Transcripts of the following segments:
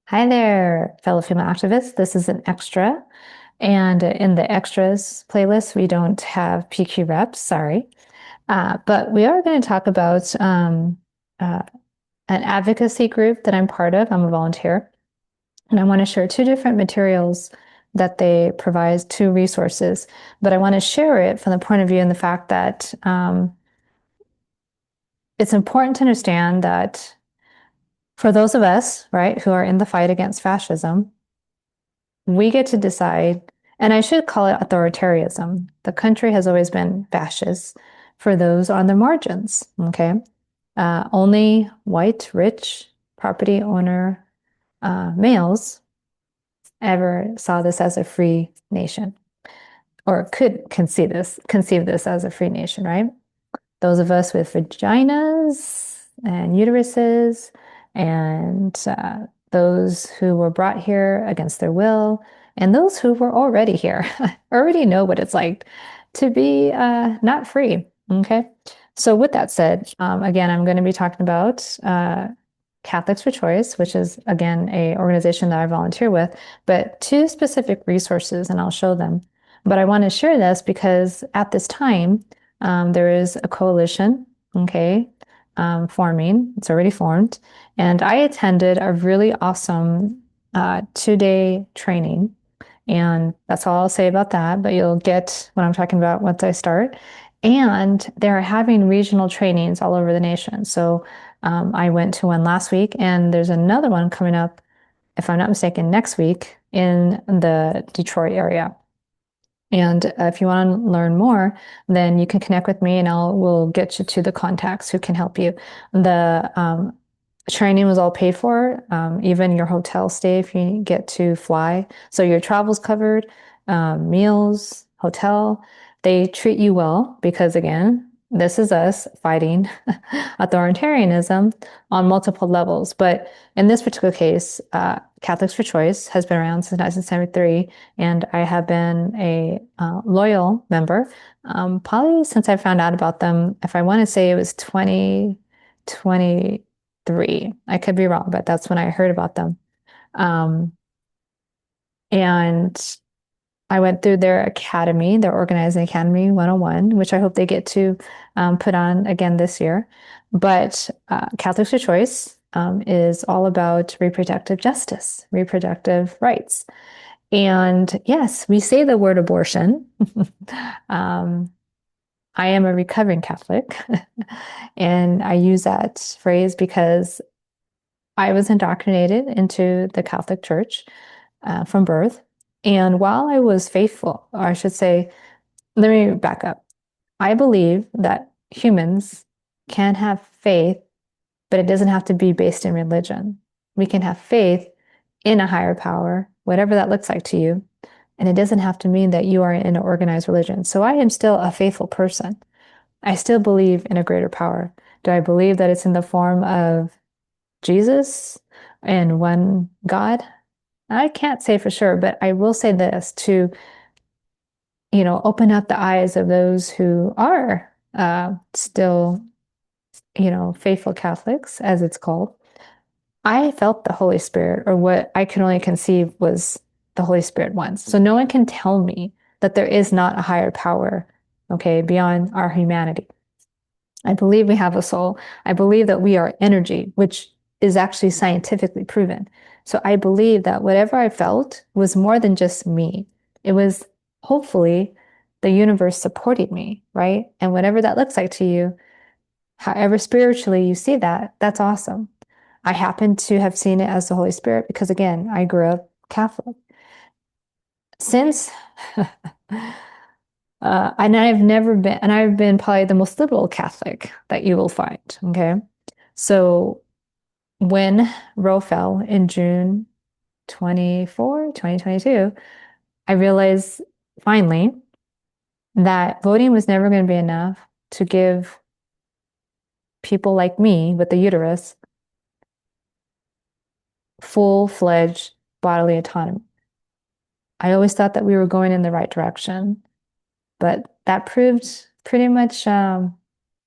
Hi there, fellow female activists. This is an extra. And in the extras playlist, we don't have PQ reps, sorry. But we are going to talk about uh, an advocacy group that I'm part of. I'm a volunteer. And I want to share two different materials that they provide, two resources. But I want to share it from the point of view and the fact that it's important to understand that for those of us, right, who are in the fight against fascism, we get to decide, and I should call it authoritarianism. The country has always been fascist for those on the margins, okay? Only white, rich, property owner males ever saw this as a free nation, or could conceive this as a free nation, right? Those of us with vaginas and uteruses and those who were brought here against their will and those who were already here already know what it's like to be not free. Okay. So with that said, again, I'm going to be talking about Catholics for Choice, which is again a organization that I volunteer with, but two specific resources, and I'll show them. But I want to share this because at this time, there is a coalition, okay, forming. It's already formed. And I attended a really awesome 2-day training. And that's all I'll say about that, but you'll get what I'm talking about once I start. And they're having regional trainings all over the nation. So I went to one last week, and there's another one coming up, if I'm not mistaken, next week in the Detroit area. And if you want to learn more, then you can connect with me and we'll get you to the contacts who can help you. The training was all paid for, even your hotel stay if you get to fly. So your travel's covered, meals, hotel. They treat you well because, again, this is us fighting authoritarianism on multiple levels. But in this particular case, Catholics for Choice has been around since 1973, and I have been a loyal member probably since I found out about them. If I want to say it was 2023, I could be wrong, but that's when I heard about them. Um, and I went through their academy, their Organizing Academy 101, which I hope they get to put on again this year. But Catholics for Choice is all about reproductive justice, reproductive rights. And yes, we say the word abortion. um, I am a recovering Catholic, and I use that phrase because I was indoctrinated into the Catholic Church from birth. And while I was faithful, or I should say, let me back up. I believe that humans can have faith, but it doesn't have to be based in religion. We can have faith in a higher power, whatever that looks like to you. And it doesn't have to mean that you are in an organized religion. So I am still a faithful person. I still believe in a greater power. Do I believe that it's in the form of Jesus and one God? I can't say for sure, but I will say this to, open up the eyes of those who are still, faithful Catholics, as it's called. I felt the Holy Spirit, or what I can only conceive was the Holy Spirit once. So no one can tell me that there is not a higher power, okay, beyond our humanity. I believe we have a soul. I believe that we are energy, which is actually scientifically proven. So I believe that whatever I felt was more than just me. It was hopefully the universe supporting me, right? And whatever that looks like to you, however spiritually you see that, that's awesome. I happen to have seen it as the Holy Spirit because, again, I grew up Catholic. Since and I've been probably the most liberal Catholic that you will find. Okay. So when Roe fell in June 2022, I realized finally that voting was never going to be enough to give people like me with the uterus full-fledged bodily autonomy. I always thought that we were going in the right direction, but that proved pretty much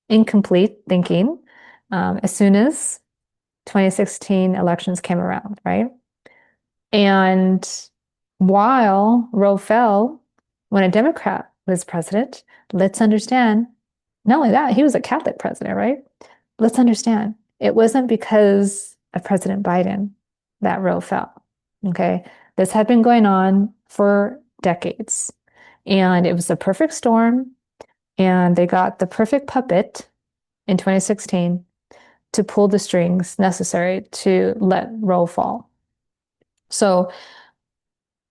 incomplete thinking as soon as 2016 elections came around, right? And while Roe fell when a Democrat was president, let's understand, not only that, he was a Catholic president, right? Let's understand, it wasn't because of President Biden that Roe fell. Okay. This had been going on for decades. And it was the perfect storm. And they got the perfect puppet in 2016 to pull the strings necessary to let Roe fall. So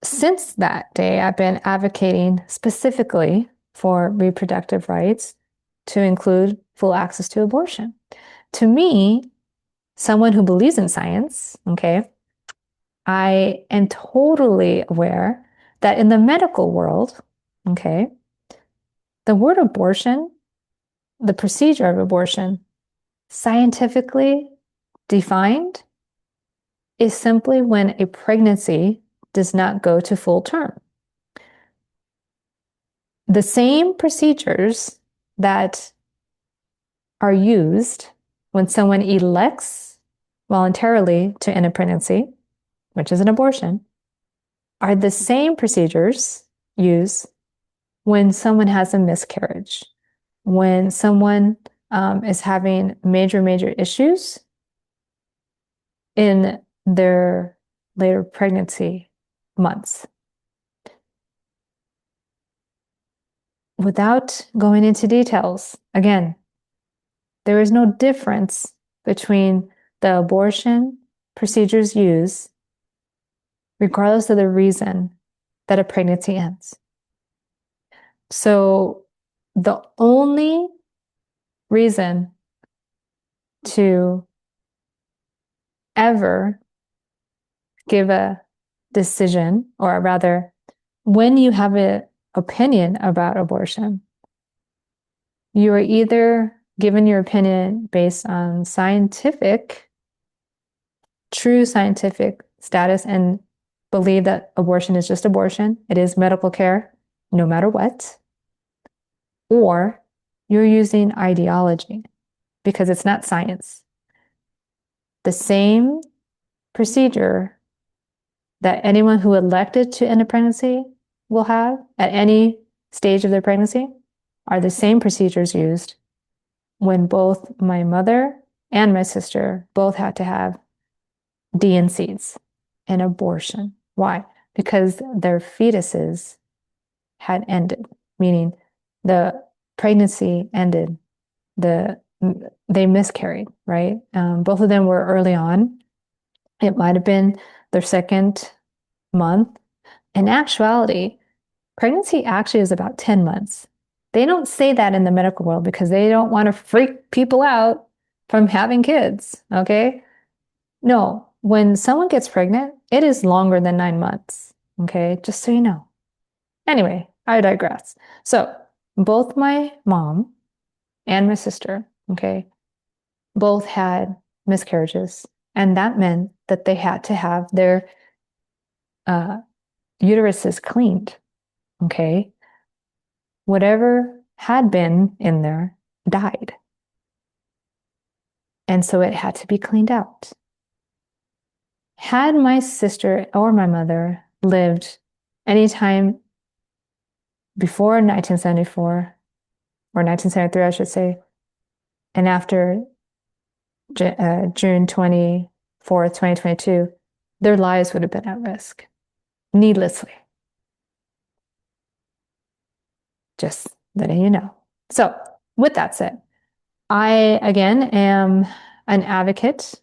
since that day, I've been advocating specifically for reproductive rights to include full access to abortion. To me, someone who believes in science, okay, I am totally aware that in the medical world, okay, the word abortion, the procedure of abortion, scientifically defined, is simply when a pregnancy does not go to full term. The same procedures that are used when someone elects voluntarily to end a pregnancy, which is an abortion, are the same procedures used when someone has a miscarriage, when someone is having major issues in their later pregnancy months. Without going into details, again, there is no difference between the abortion procedures used, regardless of the reason that a pregnancy ends. So the only reason to ever give a decision, or rather, when you have an opinion about abortion, you are either given your opinion based on true scientific status, and believe that abortion is just abortion, it is medical care, no matter what, or you're using ideology because it's not science. The same procedure that anyone who elected to end a pregnancy will have at any stage of their pregnancy are the same procedures used when both my mother and my sister both had to have D&Cs, an abortion. Why? Because their fetuses had ended, meaning the pregnancy ended, they miscarried, right? Both of them were early on. It might have been their second month. In actuality, pregnancy actually is about 10 months. They don't say that in the medical world because they don't want to freak people out from having kids, okay? No, when someone gets pregnant, it is longer than 9 months, okay? Just so you know. Anyway, I digress. So both my mom and my sister, okay, both had miscarriages. And that meant that they had to have their uteruses cleaned, okay? Whatever had been in there died. And so it had to be cleaned out. Had my sister or my mother lived anytime before 1974, or 1973, I should say, and after June 24th, 2022, their lives would have been at risk, needlessly. Just letting you know. So, with that said, I, again, am an advocate,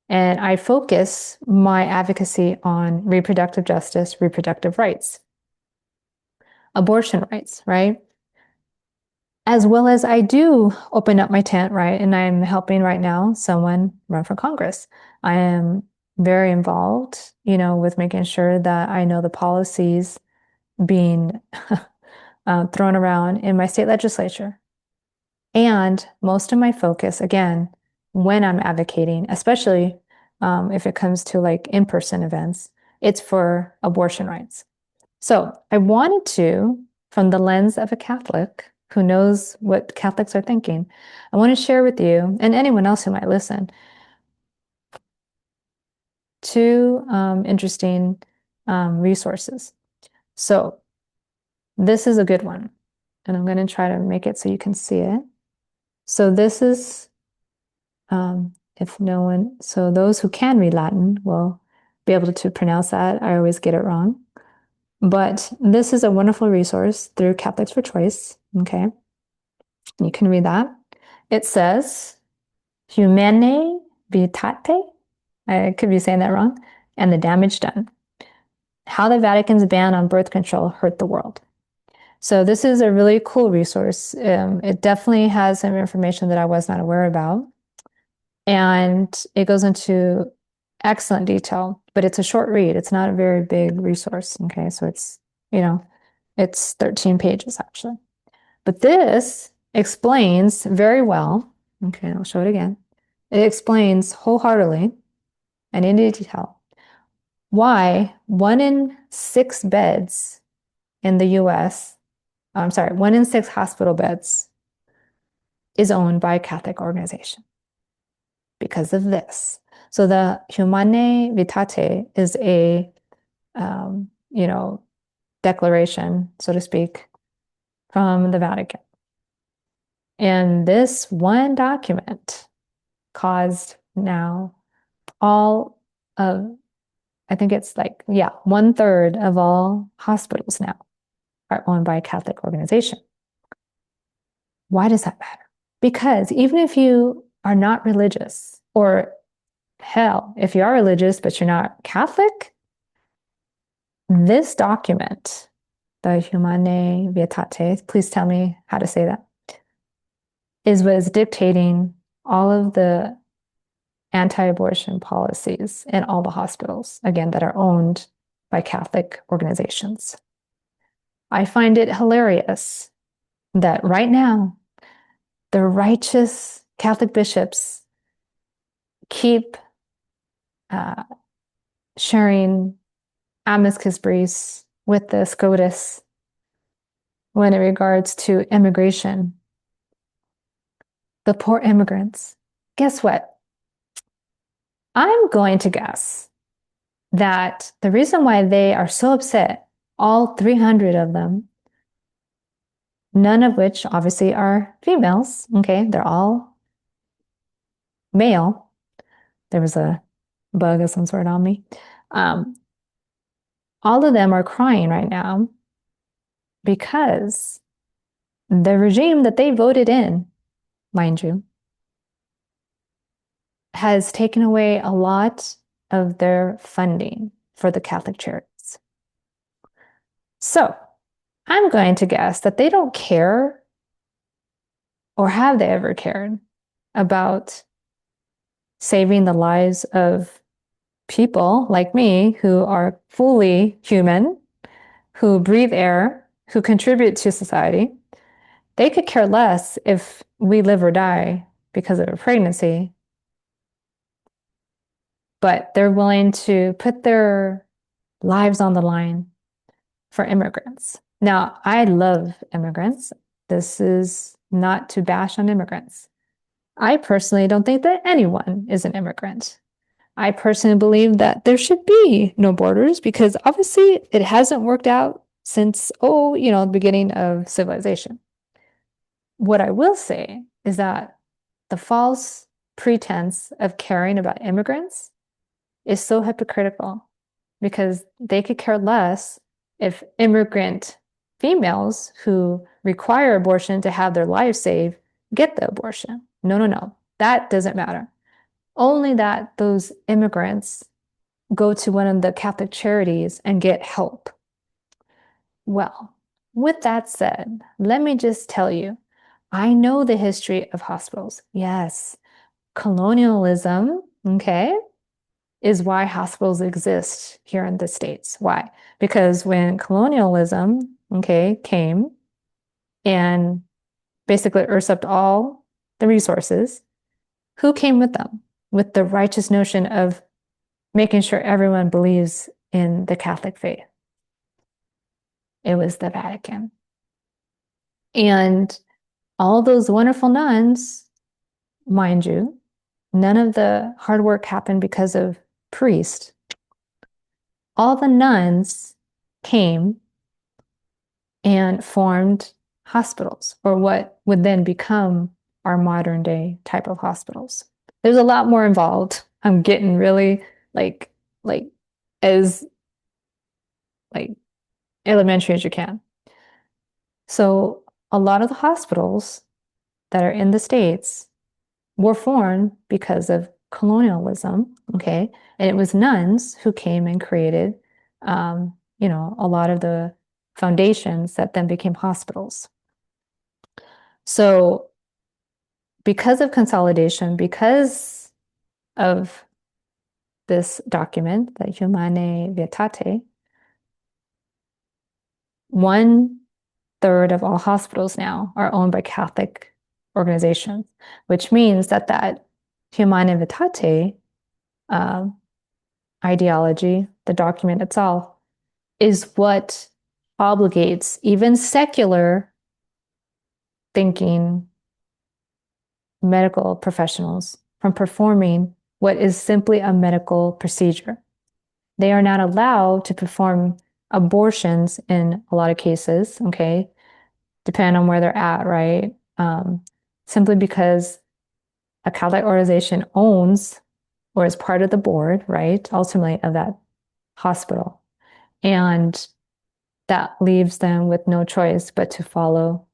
and I focus my advocacy on reproductive justice, reproductive rights, abortion rights, right? As well as I do open up my tent, right? And I'm helping right now someone run for Congress. I am very involved, with making sure that I know the policies being thrown around in my state legislature. And most of my focus, again, when I'm advocating, especially if it comes to like in-person events, it's for abortion rights. So I wanted to, from the lens of a Catholic who knows what Catholics are thinking, I want to share with you and anyone else who might listen two interesting resources. So this is a good one, and I'm going to try to make it so you can see it. So this is, so those who can read Latin will be able to pronounce that. I always get it wrong. But this is a wonderful resource through Catholics for Choice. Okay. You can read that. It says, Humanae Vitae. I could be saying that wrong. And the damage done. How the Vatican's ban on birth control hurt the world. So this is a really cool resource. It definitely has some information that I was not aware about. And it goes into excellent detail, but it's a short read. It's not a very big resource. Okay. So it's 13 pages actually. But this explains very well. Okay. I'll show it again. It explains wholeheartedly and in detail why 1 in 6 beds in the US, I'm sorry, 1 in 6 hospital beds is owned by a Catholic organization because of this. So the Humanae Vitae is a, declaration, so to speak, from the Vatican. And this one document caused now all of, I think it's like, 1/3 of all hospitals now are owned by a Catholic organization. Why does that matter? Because even if you are not religious, or hell, if you are religious but you're not Catholic, this document, the Humanae Vitae, please tell me how to say that, is what is dictating all of the anti-abortion policies in all the hospitals, again, that are owned by Catholic organizations. I find it hilarious that right now, the righteous Catholic bishops keep sharing amicus briefs with the SCOTUS when it regards to immigration. The poor immigrants. Guess what? I'm going to guess that the reason why they are so upset, all 300 of them, none of which obviously are females, okay? They're all male. There was a bug of some sort on me. All of them are crying right now because the regime that they voted in, mind you, has taken away a lot of their funding for the Catholic charities. So I'm going to guess that they don't care, or have they ever cared, about saving the lives of people like me who are fully human, who breathe air, who contribute to society. They could care less if we live or die because of a pregnancy, but they're willing to put their lives on the line for immigrants. Now, I love immigrants. This is not to bash on immigrants. I personally don't think that anyone is an immigrant. I personally believe that there should be no borders because obviously it hasn't worked out since, the beginning of civilization. What I will say is that the false pretense of caring about immigrants is so hypocritical because they could care less if immigrant females who require abortion to have their lives saved get the abortion. No. That doesn't matter. Only that those immigrants go to one of the Catholic charities and get help. Well, with that said, let me just tell you, I know the history of hospitals. Yes, colonialism, okay, is why hospitals exist here in the States. Why? Because when colonialism, okay, came and basically usurped all the resources, who came with them? With the righteous notion of making sure everyone believes in the Catholic faith. It was the Vatican. And all those wonderful nuns, mind you, none of the hard work happened because of priest, all the nuns came and formed hospitals, or what would then become our modern day type of hospitals. There's a lot more involved. I'm getting really like like as like elementary as you can. So a lot of the hospitals that are in the States were formed because of colonialism, okay? And it was nuns who came and created, a lot of the foundations that then became hospitals. So because of consolidation, because of this document, the Humanae Vitae, 1/3 of all hospitals now are owned by Catholic organizations, which means that Humanae Vitae uh, ideology, the document itself, is what obligates even secular thinking medical professionals from performing what is simply a medical procedure. They are not allowed to perform abortions in a lot of cases, okay, depending on where they're at, right? Simply because a Catholic organization owns or is part of the board, right, ultimately of that hospital. And that leaves them with no choice but to follow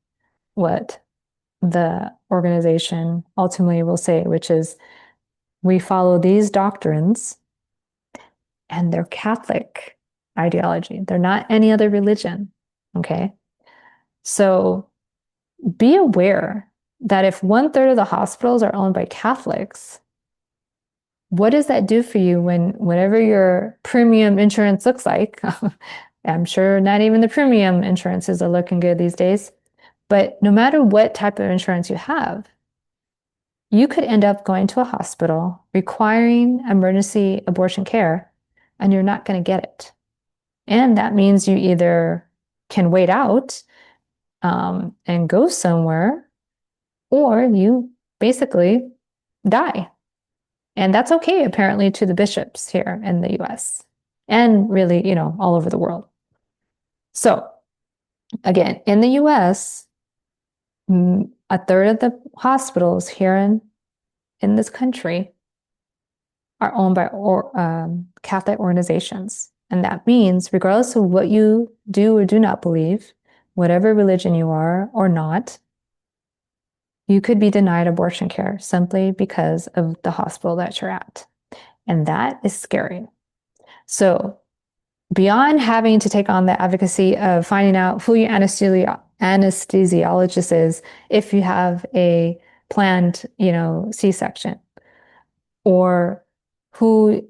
what the organization ultimately will say, which is we follow these doctrines and they're Catholic ideology. They're not any other religion. Okay. So be aware that if 1/3 of the hospitals are owned by Catholics, what does that do for you when whatever your premium insurance looks like? I'm sure not even the premium insurances are looking good these days. But no matter what type of insurance you have, you could end up going to a hospital requiring emergency abortion care, and you're not going to get it. And that means you either can wait out and go somewhere, or you basically die. And that's okay, apparently, to the bishops here in the US and really, all over the world. So, again, in the US, 1/3 of the hospitals here in this country are owned by Catholic organizations. And that means, regardless of what you do or do not believe, whatever religion you are or not, you could be denied abortion care simply because of the hospital that you're at. And that is scary. So, beyond having to take on the advocacy of finding out who your anesthesiologist is if you have a planned, C-section, or who,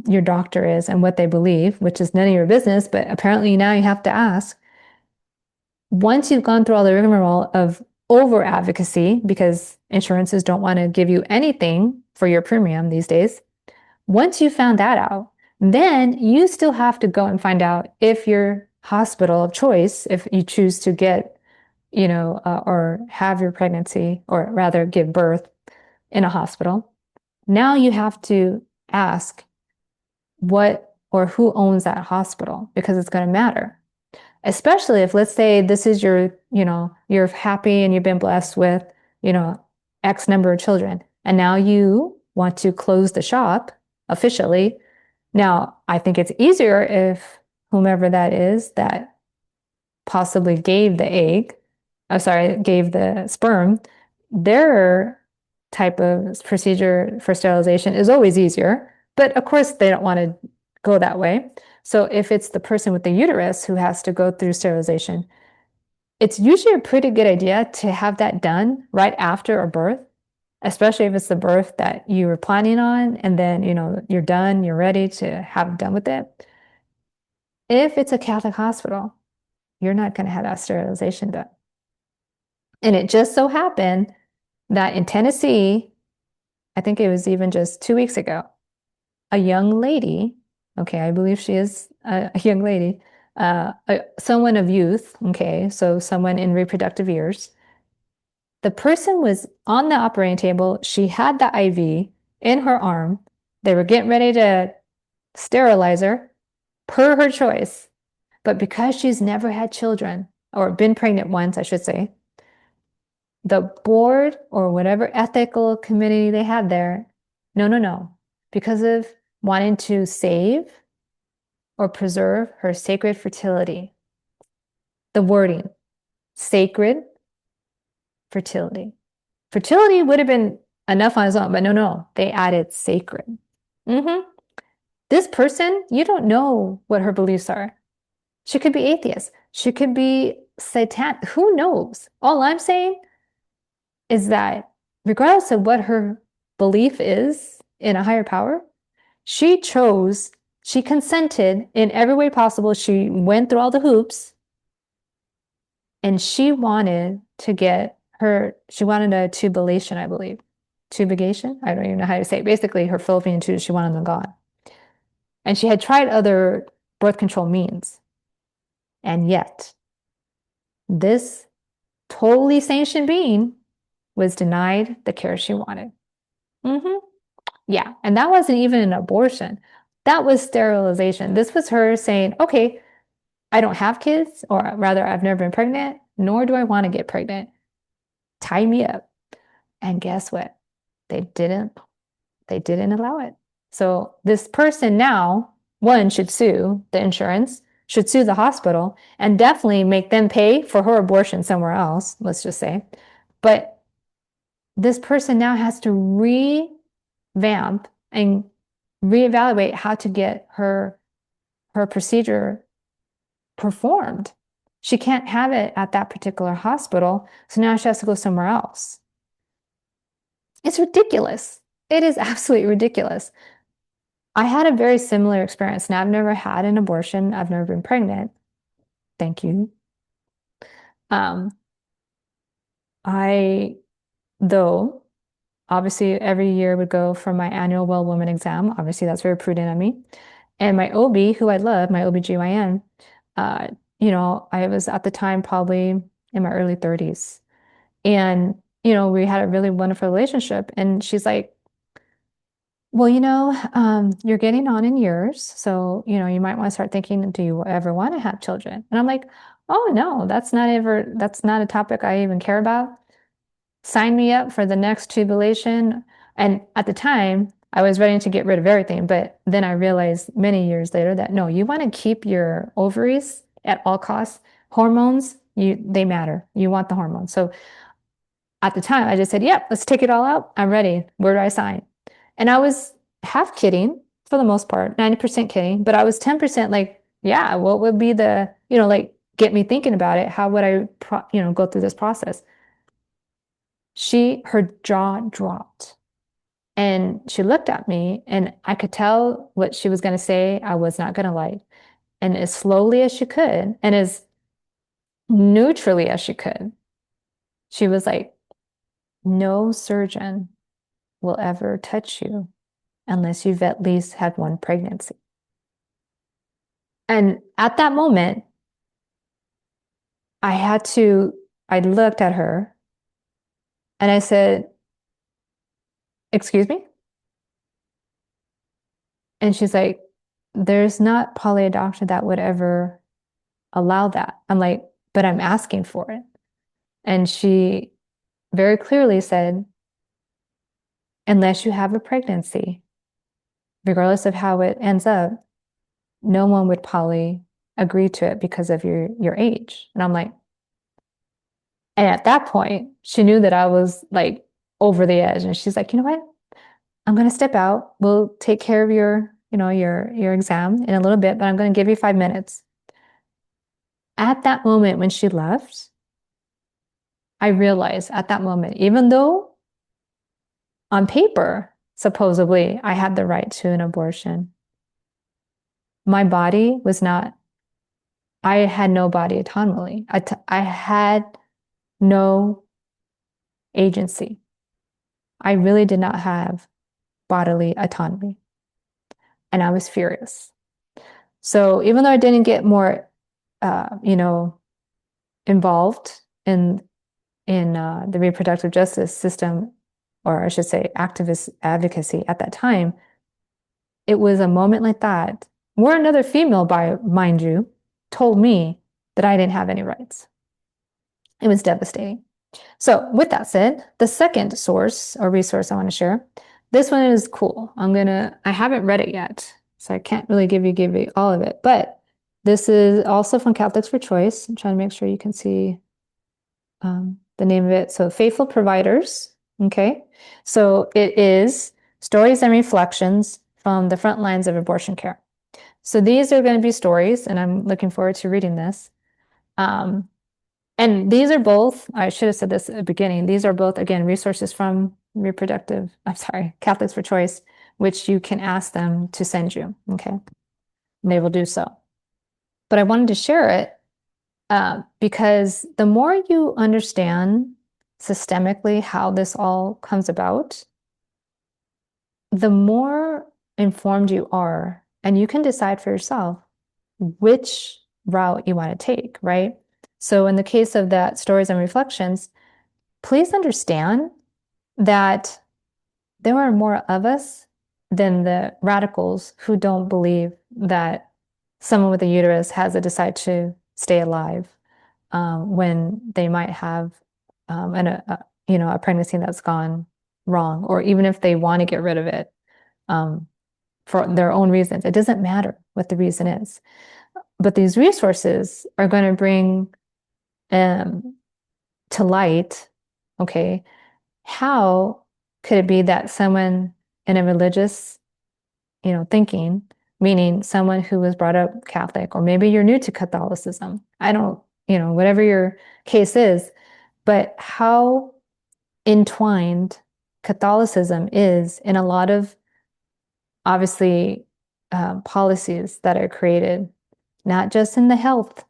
your doctor is and what they believe, which is none of your business, but apparently now you have to ask. Once you've gone through all the rigmarole of over advocacy, because insurances don't want to give you anything for your premium these days, once you found that out, then you still have to go and find out if your hospital of choice, if you choose to get, or have your pregnancy, or rather give birth in a hospital, now you have to ask what or who owns that hospital, because it's going to matter. Especially if, let's say, this is you're happy and you've been blessed with, X number of children, and now you want to close the shop officially. Now, I think it's easier if whomever that is that possibly gave the gave the sperm, their type of procedure for sterilization is always easier. But of course, they don't want to go that way. So if it's the person with the uterus who has to go through sterilization, it's usually a pretty good idea to have that done right after a birth, especially if it's the birth that you were planning on, and then, you're done, you're ready to have done with it. If it's a Catholic hospital, you're not going to have that sterilization done. And it just so happened that in Tennessee, I think it was even just 2 weeks ago, a young lady, okay, I believe she is a young lady, someone of youth, okay, so someone in reproductive years. The person was on the operating table. She had the IV in her arm. They were getting ready to sterilize her per her choice. But because she's never had children, or been pregnant once, I should say, the board or whatever ethical committee they had there, no, no, no. Because of wanting to save or preserve her sacred fertility. The wording, sacred fertility. Fertility would have been enough on its own, but no, no, they added sacred. This person, you don't know what her beliefs are. She could be atheist. She could be satanic. Who knows? All I'm saying is that regardless of what her belief is in a higher power, she chose, she consented in every way possible. She went through all the hoops and she wanted to get she wanted a tubulation, I believe. Tubulation? I don't even know how to say it. Basically, her fallopian tubes, she wanted them gone. And she had tried other birth control means. And yet, this totally sentient being was denied the care she wanted. Yeah, and that wasn't even an abortion. That was sterilization. This was her saying, okay, I don't have kids, or rather, I've never been pregnant, nor do I want to get pregnant. Tie me up. And guess what? They didn't allow it. So this person now, one, should sue the insurance, should sue the hospital, and definitely make them pay for her abortion somewhere else, let's just say. But this person now has to revamp and reevaluate how to get her procedure performed. She can't have it at that particular hospital, so now she has to go somewhere else. It's ridiculous. It is absolutely ridiculous. I had a very similar experience. Now, I've never had an abortion. I've never been pregnant. Thank you. Though, obviously, every year would go for my annual well woman exam. Obviously, that's very prudent of me. And my OB, who I love, my OBGYN, I was at the time probably in my early 30s. And, we had a really wonderful relationship. And she's like, well, you're getting on in years. So, you might want to start thinking, do you ever want to have children? And I'm like, oh, no, that's not a topic I even care about. Sign me up for the next tubulation. And at the time, I was ready to get rid of everything. But then I realized many years later that no, you want to keep your ovaries at all costs. Hormones, they matter. You want the hormones. So at the time, I just said, yep, let's take it all out. I'm ready. Where do I sign? And I was half kidding for the most part, 90% kidding, but I was 10% like, yeah, what would be get me thinking about it? How would I, go through this process? Her jaw dropped and she looked at me and I could tell what she was going to say. I was not going to like. And as slowly as she could and as neutrally as she could, she was like, no surgeon will ever touch you unless you've at least had one pregnancy. And at that moment, I looked at her and I said, excuse me? And she's like, there's not probably a doctor that would ever allow that. I'm like, but I'm asking for it. And she very clearly said, unless you have a pregnancy, regardless of how it ends up, no one would probably agree to it because of your age. And I'm like, and at that point, she knew that I was like over the edge. And she's like, you know what? I'm going to step out. We'll take care of your exam in a little bit, but I'm going to give you 5 minutes. At that moment when she left, I realized at that moment, even though on paper, supposedly, I had the right to an abortion, my body was not, I had no body autonomy. I had no agency. I really did not have bodily autonomy. And I was furious. So even though I didn't get more, involved in the reproductive justice system, or I should say activist advocacy at that time, it was a moment like that where another female, by mind you, told me that I didn't have any rights. It was devastating. So with that said, the second source or resource I want to share, this one is cool. I haven't read it yet, so I can't really give you all of it, but this is also from Catholics for Choice. I'm trying to make sure you can see the name of it. So Faithful Providers. Okay. So it is stories and reflections from the front lines of abortion care. So these are going to be stories, and I'm looking forward to reading this. And these are both, I should have said this at the beginning, these are both, again, resources from Catholics for Choice, which you can ask them to send you. Okay. And they will do so. But I wanted to share it because the more you understand systemically how this all comes about, the more informed you are, and you can decide for yourself which route you want to take, right? So in the case of that stories and reflections, please understand that there are more of us than the radicals who don't believe that someone with a uterus has a decide to stay alive when they might have a pregnancy that's gone wrong, or even if they want to get rid of it for their own reasons. It doesn't matter what the reason is. But these resources are going to bring to light, okay, how could it be that someone in a religious, thinking, meaning someone who was brought up Catholic, or maybe you're new to Catholicism, I don't, whatever your case is, but how entwined Catholicism is in a lot of, obviously, policies that are created, not just in the health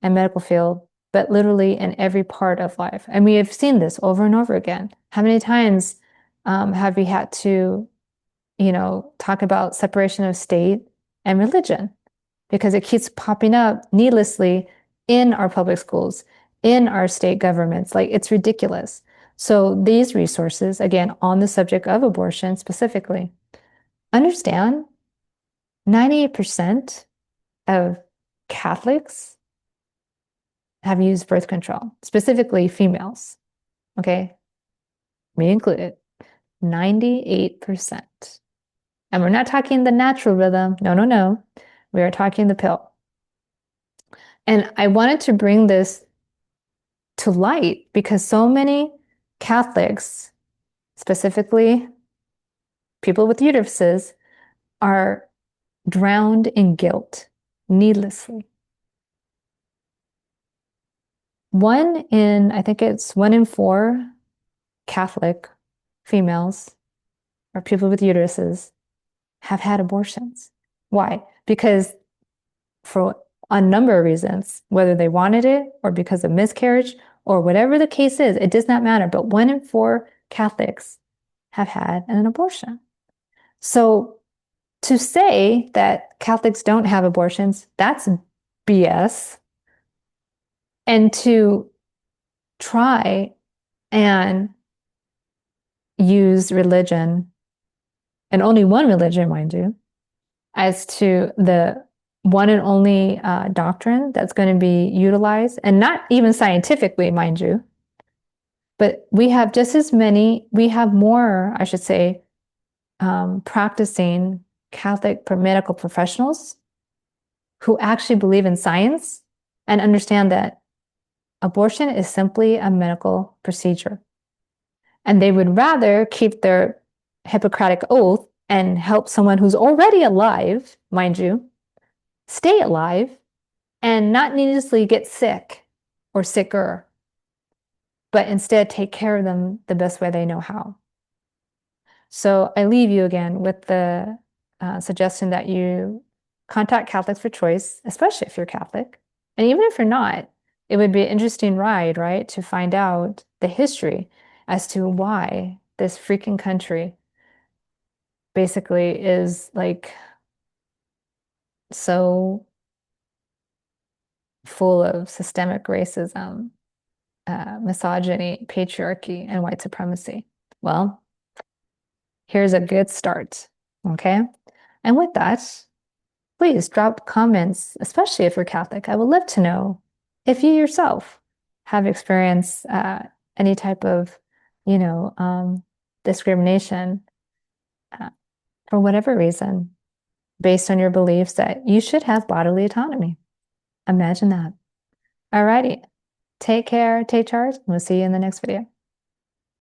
and medical field, but literally in every part of life. And we have seen this over and over again. How many times have we had to, talk about separation of state and religion? Because it keeps popping up needlessly in our public schools, in our state governments. Like, it's ridiculous. So these resources, again, on the subject of abortion specifically, understand 98% of Catholics have used birth control, specifically females. Okay, me included, 98%. And we're not talking the natural rhythm. No, no, no. We are talking the pill. And I wanted to bring this to light because so many Catholics, specifically people with uteruses, are drowned in guilt needlessly. I think it's 1 in 4 Catholic females or people with uteruses have had abortions. Why? Because for a number of reasons, whether they wanted it or because of miscarriage or whatever the case is, it does not matter. But 1 in 4 Catholics have had an abortion. So to say that Catholics don't have abortions, that's BS. And to try and use religion, and only one religion, mind you, as to the one and only doctrine that's going to be utilized, and not even scientifically, mind you, but we have more, I should say, practicing Catholic medical professionals who actually believe in science and understand that abortion is simply a medical procedure. And they would rather keep their Hippocratic oath and help someone who's already alive, mind you, stay alive and not needlessly get sick or sicker, but instead take care of them the best way they know how. So I leave you again with the suggestion that you contact Catholics for Choice, especially if you're Catholic. And even if you're not, it would be an interesting ride, right, to find out the history as to why this freaking country basically is like so full of systemic racism, misogyny, patriarchy, and white supremacy. Well, here's a good start, okay? And with that, please drop comments, especially if you're Catholic. I would love to know if you yourself have experienced any type of, discrimination uh, for whatever reason, based on your beliefs that you should have bodily autonomy. Imagine that. All righty. Take care, take charge, and we'll see you in the next video.